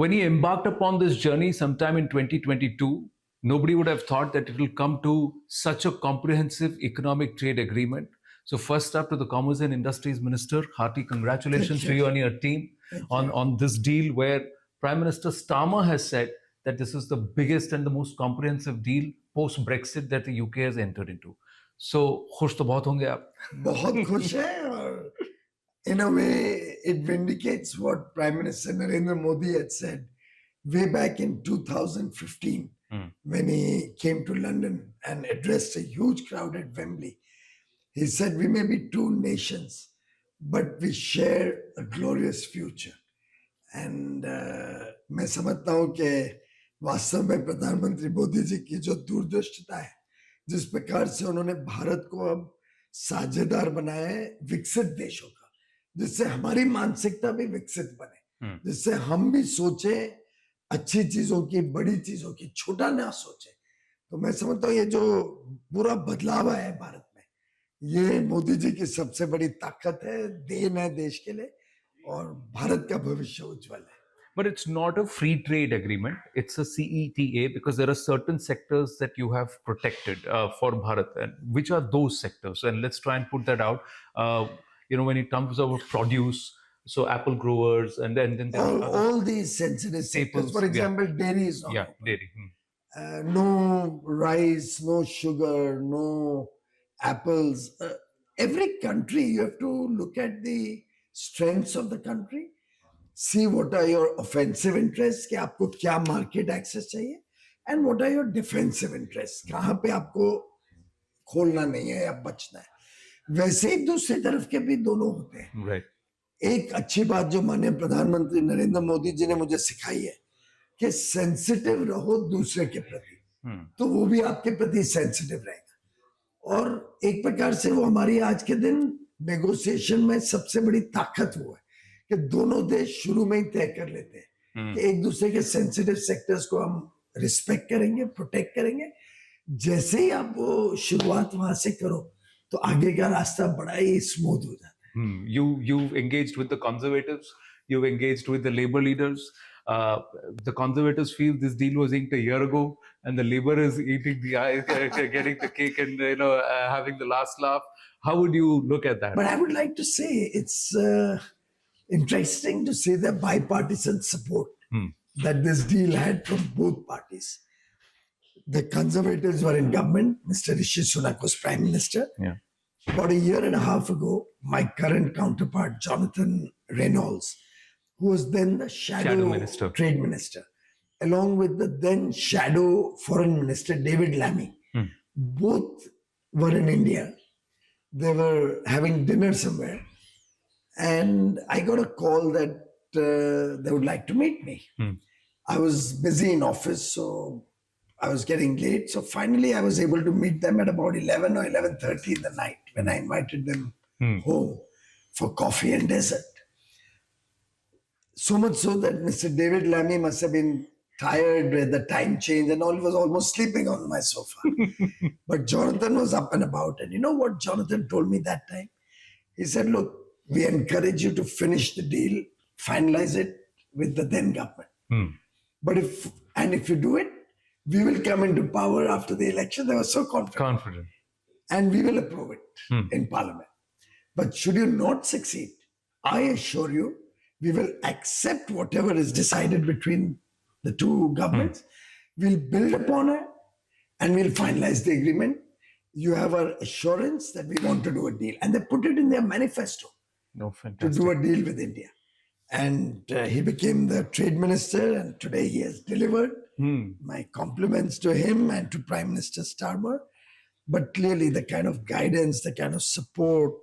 When he embarked upon this journey sometime in 2022, nobody would have thought that it will come to such a comprehensive economic trade agreement. So first up to the Commerce and Industries Minister, hearty congratulations to you and your team on this deal where Prime Minister Starmer has said that this is the biggest and the most comprehensive deal post-Brexit that the UK has entered into. So खुश तो बहुत होंगे आप? बहुत खुश है और in a way it vindicates what Prime Minister Narendra Modi had said way back in 2015 when he came to London and addressed a huge crowd at Wembley. He said, we may be two nations, but we share a glorious future. And मैं समझता हूँ कि वास्तव में प्रधानमंत्री मोदी जी की जो दूरदृष्टता है, जिस प्रकार से उन्होंने भारत को अब साझेदार बनाया है विकसित देशों का, जिससे हमारी मानसिकता भी विकसित बने, जिससे हम भी सोचे अच्छी चीजों की, बड़ी चीजों की, छोटा ना सोचे. तो मैं समझता हूँ ये जो पूरा बदलाव आया है भारत में, ये मोदी जी की सबसे बड़ी ताकत है, देन है देश के लिए, और भारत का भविष्य उज्जवल है. But it's not a free trade agreement. It's a CETA because there are certain sectors that you have protected for Bharat. And which are those sectors? And let's try and put that out. When it comes to produce, so apple growers and then all these sensitive sectors. For example, dairy is not open. Dairy. No rice, no sugar, no apples. Every country, you have to look at the strengths of the country. See what are your offensive interests, कि आपको क्या market access चाहिए, and what are your defensive interests, कहाँ पे आपको खोलना नहीं है या बचना है. वैसे ही दूसरी तरफ के भी दोनों होते हैं. Right. एक अच्छी बात जो माननीय प्रधानमंत्री नरेंद्र मोदी जी ने मुझे सिखाई है कि सेंसिटिव रहो दूसरे के प्रति, तो वो भी आपके प्रति सेंसिटिव रहेगा. और एक प्रकार से वो हमारी आज के दिन नेगोशिएशन में सबसे बड़ी ताकत वो है कि दोनों देश शुरू में ही तय कर लेते हैं कि एक दूसरे के सेंसिटिव सेक्टर्स को हम रिस्पेक्ट करेंगे, प्रोटेक्ट करेंगे. जैसे ही आप वो शुरुआत वहां से करो तो आगे का रास्ता बड़ा ही स्मूथ हो जाता है. You've engaged with the conservatives, you've engaged with the labor leaders. The conservatives feel this deal was inked a year ago, and the labor is eating getting the cake and having the last laugh. How would you look at that? But I would like to say it's interesting to see the bipartisan support that this deal had from both parties. The Conservatives were in government. Mr. Rishi Sunak was Prime Minister. Yeah. About a year and a half ago, my current counterpart, Jonathan Reynolds, who was then the shadow minister. Trade Minister, along with the then shadow Foreign Minister, David Lammy, both were in India. They were having dinner somewhere. And I got a call that they would like to meet me. I was busy in office, so I was getting late. So finally, I was able to meet them at about 11 or 11:30 in the night when I invited them home for coffee and dessert. So much so that Mr. David Lammy must have been tired with the time change and all. He was almost sleeping on my sofa. But Jonathan was up and about. And you know what Jonathan told me that time? He said, look, we encourage you to finish the deal, finalize it with the then government. But if you do it, we will come into power after the election. They were so confident. And we will approve it in Parliament. But should you not succeed, I assure you, we will accept whatever is decided between the two governments. We'll build upon it and we'll finalize the agreement. You have our assurance that we want to do a deal. And they put it in their manifesto. No, fantastic. To do a deal with India. And he became the trade minister, and today he has delivered. My compliments to him and to Prime Minister Starmer. But clearly the kind of guidance, the kind of support,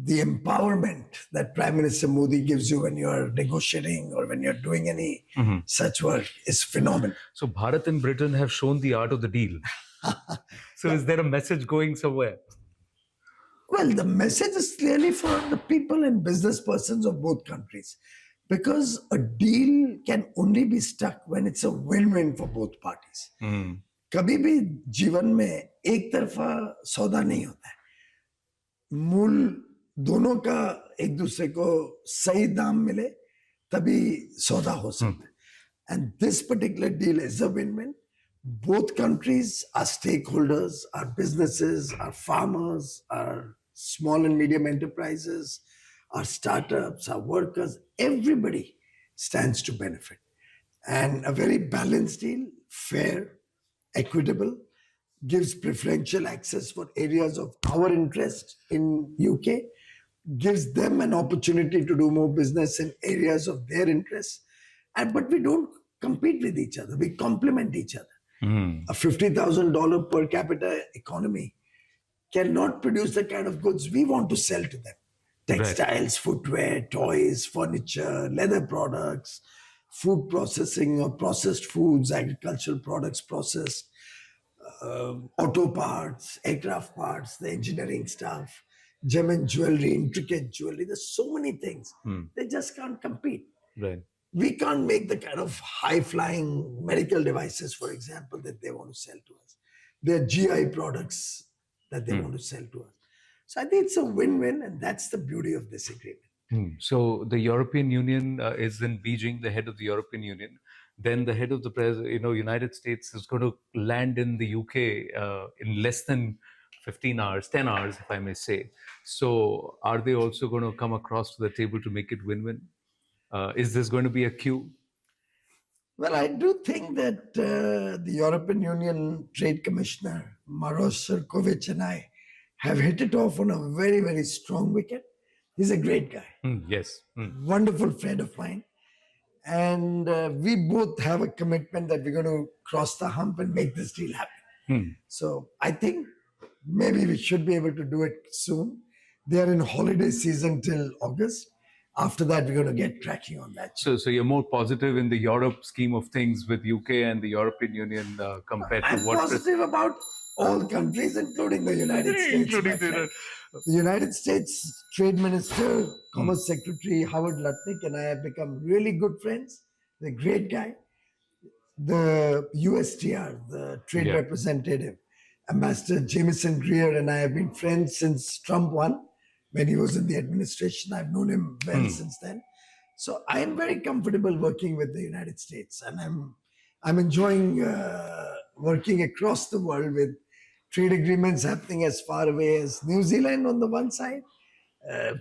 the empowerment that Prime Minister Modi gives you when you're negotiating or when you're doing any such work is phenomenal. So Bharat and Britain have shown the art of the deal. So is there a message going somewhere? Well, the message is clearly for the people and business persons of both countries. Because a deal can only be stuck when it's a win-win for both parties. कभी भी जीवन में एक तरफा सौदा नहीं होता है. मूल दोनों का एक दूसरे को सही दाम मिले तभी सौदा हो सकता है. And this particular deal is a win-win. Both countries are stakeholders, our businesses, our farmers, our small and medium enterprises, our startups, our workers, everybody stands to benefit. And a very balanced deal, fair, equitable, gives preferential access for areas of our interest in UK, gives them an opportunity to do more business in areas of their interest. But we don't compete with each other, we complement each other. A $50,000 per capita economy cannot produce the kind of goods we want to sell to them. Textiles, footwear, toys, furniture, leather products, food processing or processed foods, agricultural products processed, auto parts, aircraft parts, the engineering stuff, gem and jewelry, intricate jewelry. There's so many things. They just can't compete. Right. We can't make the kind of high-flying medical devices, for example, that they want to sell to us. They're GI products that they want to sell to us. So I think it's a win-win, and that's the beauty of this agreement. So the European Union is in Beijing, the head of the European Union. Then the head of the United States is going to land in the UK in less than 15 hours, 10 hours, if I may say. So are they also going to come across to the table to make it win-win? Is this going to be a queue? Well, I do think that the European Union Trade Commissioner, Maros Sefcovic, and I have hit it off on a very, very strong wicket. He's a great guy. Yes. Wonderful friend of mine. And we both have a commitment that we're going to cross the hump and make this deal happen. So I think maybe we should be able to do it soon. They are in holiday season till August. After that, we're going to get cracking on that. So you're more positive in the Europe scheme of things with UK and the European Union compared to I'm what? positive about all countries, including the United States. The United States Trade Minister, Commerce Secretary Howard Lutnick and I have become really good friends. He's a great guy. The USTR, the Trade Representative, Ambassador Jameson Greer, and I have been friends since Trump won. When he was in the administration, I've known him well since then. So I am very comfortable working with the United States, and I'm enjoying working across the world with trade agreements happening as far away as New Zealand on the one side,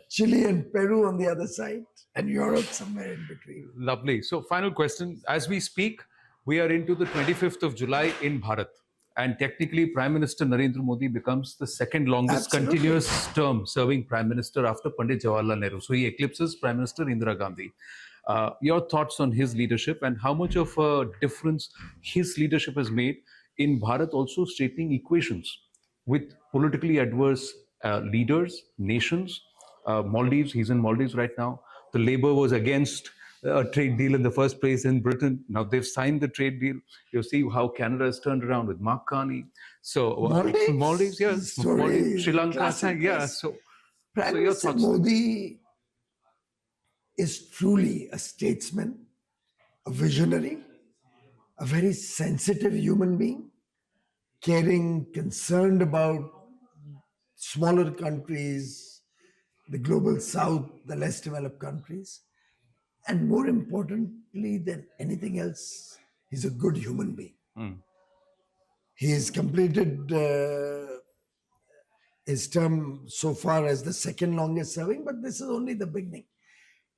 Chile and Peru on the other side, and Europe somewhere in between. Lovely. So final question. As we speak, we are into the 25th of July in Bharat. And technically, Prime Minister Narendra Modi becomes the second longest continuous term serving Prime Minister after Pandit Jawaharlal Nehru. So he eclipses Prime Minister Indira Gandhi. Your thoughts on his leadership and how much of a difference his leadership has made in Bharat also straightening equations with politically adverse leaders, nations. Maldives, he's in Maldives right now. The Labour was against a trade deal in the first place in Britain. Now they've signed the trade deal. You see how Canada has turned around with Mark Carney. So Maldives, yes, Maldives, Sri Lanka, yeah. So Prime Minister Modi is truly a statesman, a visionary, a very sensitive human being, caring, concerned about smaller countries, the global south, the less developed countries. And more importantly than anything else, he's a good human being. He has completed his term so far as the second longest serving, but this is only the beginning.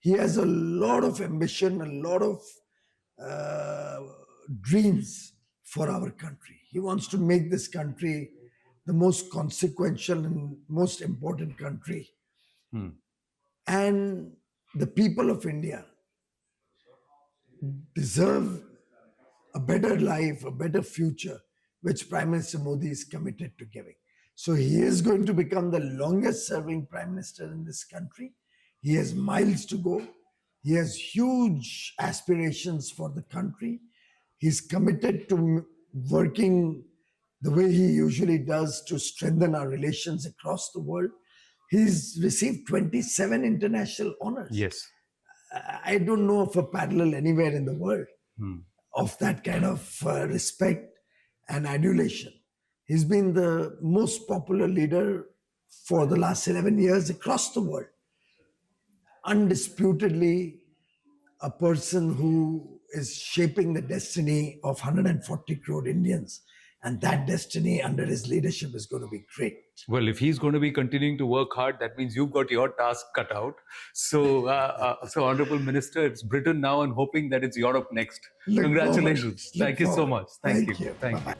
He has a lot of ambition, a lot of dreams for our country. He wants to make this country the most consequential and most important country. And the people of India deserve a better life, a better future, which Prime Minister Modi is committed to giving. So he is going to become the longest serving Prime Minister in this country. He has miles to go. He has huge aspirations for the country. He's committed to working the way he usually does to strengthen our relations across the world. He's received 27 international honors. Yes. I don't know of a parallel anywhere in the world of that kind of respect and adulation. He's been the most popular leader for the last 11 years across the world. Undisputedly, a person who is shaping the destiny of 140 crore Indians. And that destiny under his leadership is going to be great. Well, if he's going to be continuing to work hard, that means you've got your task cut out. So, Honorable Minister, it's Britain now and hoping that it's Europe next. Look Congratulations. forward. Thank you so much. Thank you. Bye-bye.